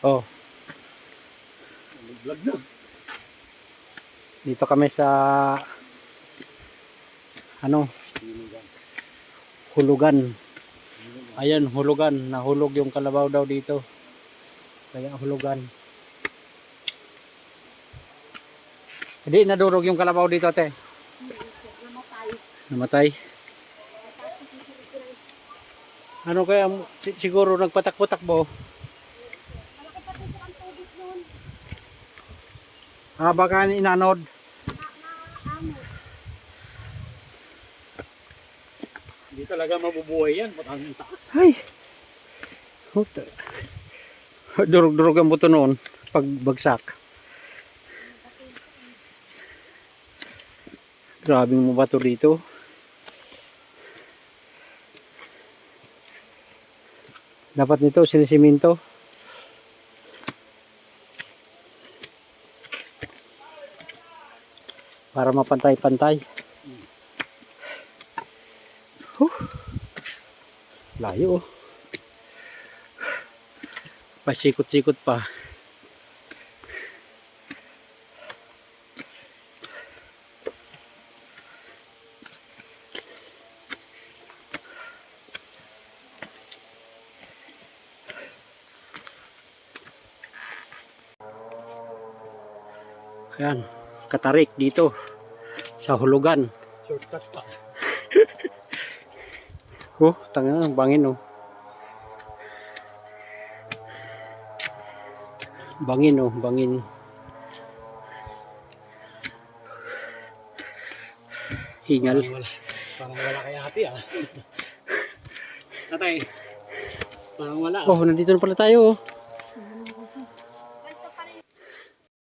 Oh, Vlog na. dito kami sa ano, hulugan. Ayan, hulugan. Nahulog yung kalabaw daw dito. Kaya hulugan. Hindi nadurog yung kalabaw dito, ate. Namatay. Ano kaya siguro nagpatak-patakbo? Ah, baka inanod. Hindi talaga mabubuhay yan. Matanging taas. Ay! Durog-durog ang buto noon pag bagsak. Grabe mo bato dito. Dapat nito sinisiminto. Para mapantay-pantay. Layo oh. Pasikot-sikot pa. Ayan, katarik dito sa hulugan. Shortcut pa. Oh, tanga ng bangin oh. Bangin oh, bangin. Hingal. Parang wala kay ate ah. Tatay. Parang wala. Oh, nandito na pala tayo oh.